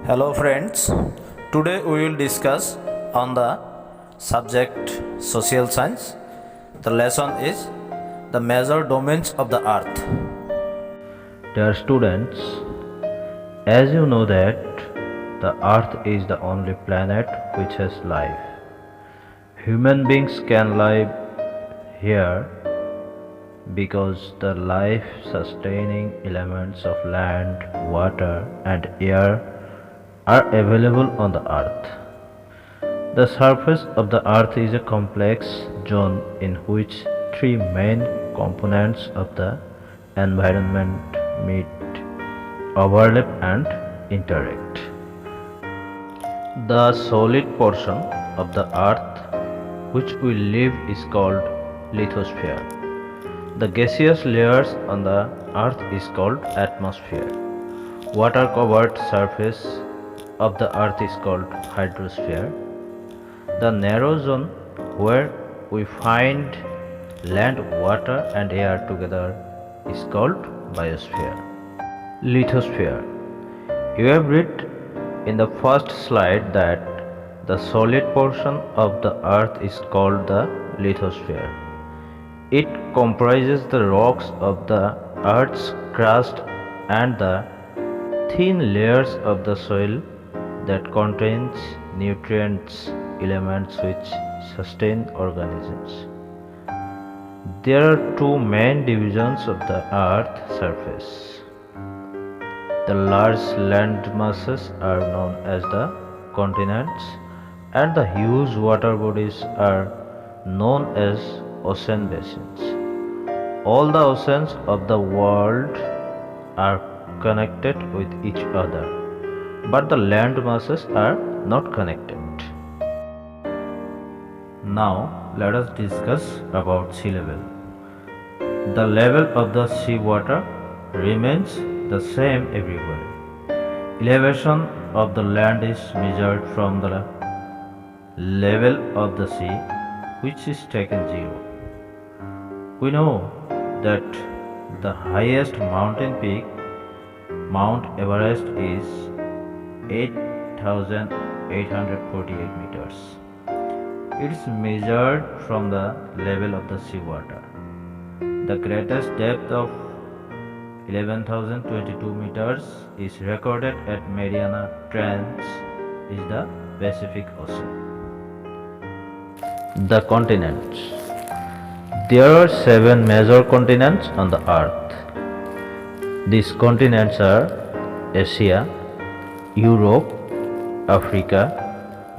Hello friends, today we will discuss on the subject social science. The lesson is the major domains of the earth. Dear students, as you know that the earth is the only planet which has life. Human beings can live here because the life sustaining elements of land, water and air are available on the earth. The surface of the earth is a complex zone in which three main components of the environment meet, overlap and interact. The solid portion of the earth which we live is called lithosphere. The gaseous layers on the earth is called atmosphere. Water covered surface of the earth is called hydrosphere. The narrow zone where we find land, water and air together is called biosphere. Lithosphere. You have read in the first slide that the solid portion of the earth is called the lithosphere. It comprises the rocks of the earth's crust and the thin layers of the soil that contains nutrients, elements which sustain organisms. There are two main divisions of the earth's surface. The large land masses are known as the continents and the huge water bodies are known as ocean basins. All the oceans of the world are connected with each other, but the land masses are not connected. Now let us discuss about sea level. The level of the sea water remains the same everywhere. Elevation of the land is measured from the level of the sea, which is taken 0. We know that the highest mountain peak, Mount Everest, is 8,848 meters. It is measured from the level of the seawater. The greatest depth of 11,022 meters is recorded at Meriana Trench is the Pacific Ocean. The continents. There are 7 major continents on the earth. These continents are Asia, Europe, Africa,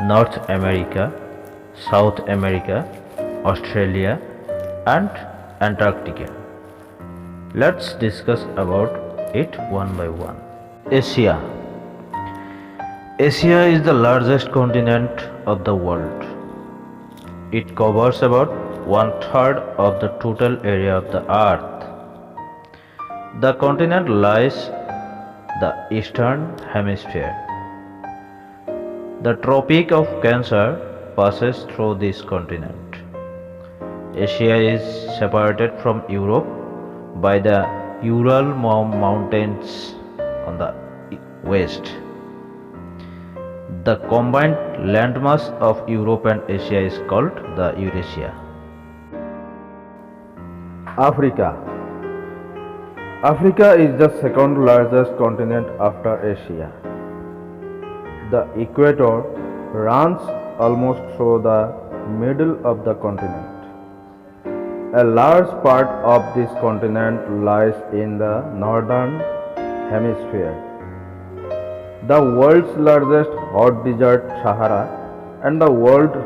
North America, South America, Australia and Antarctica. Let's discuss about it one by one. Asia. Asia is the largest continent of the world. It covers about 1/3 of the total area of the earth. The continent lies the eastern hemisphere. The Tropic of Cancer passes through this continent. Asia is separated from Europe by the Ural Mountains on the west. The combined landmass of Europe and Asia is called the Eurasia. Africa. Africa is the second largest continent after Asia. The equator runs almost through the middle of the continent. A large part of this continent lies in the northern hemisphere. The world's largest hot desert, Sahara, and the world's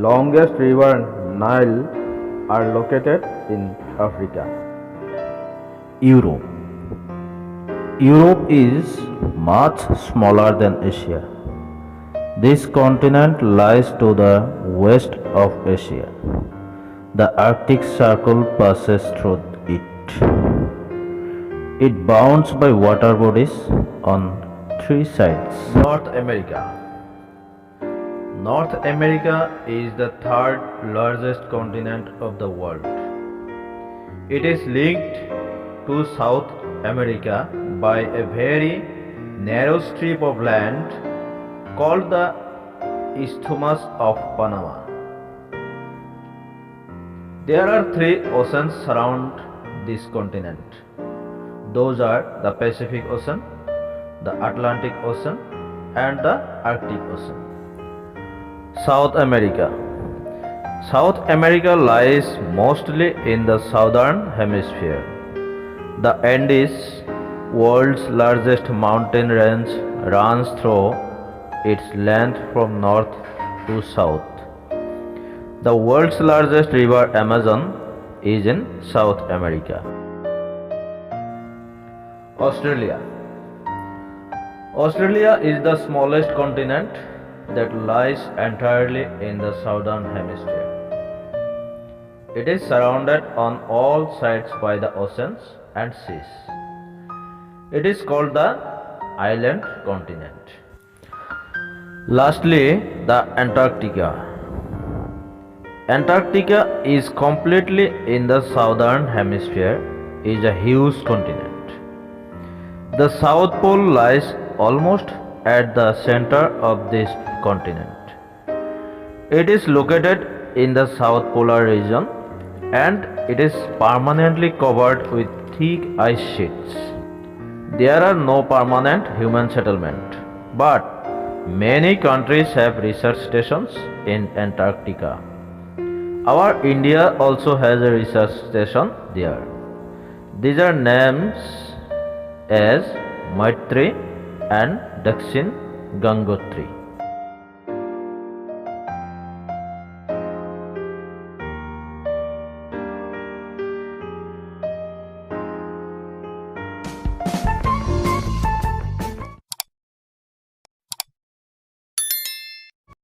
longest river, Nile, are located in Africa. Europe. Europe is much smaller than Asia. This continent lies to the west of Asia. The Arctic Circle passes through it. It bounds by water bodies on 3 sides. North America. North America is the third largest continent of the world. It is linked to South America by a very narrow strip of land called the Isthmus of Panama. There are three oceans surround this continent. Those are the Pacific Ocean, the Atlantic Ocean, and the Arctic Ocean. South America. South America lies mostly in the southern hemisphere. The Andes, world's largest mountain range, runs through its length from north to south. The world's largest river, Amazon, is in South America. Australia. Australia is the smallest continent that lies entirely in the southern hemisphere. It is surrounded on all sides by the oceans and seas. It is called the island continent. Lastly, the Antarctica. Antarctica is completely in the southern hemisphere, is a huge continent. The South Pole lies almost at the center of this continent. It is located in the South Polar region and it is permanently covered with thick ice sheets. There are no permanent human settlement, but many countries have research stations in Antarctica. Our India also has a research station there. These are names as Maitri and Dakshin Gangotri.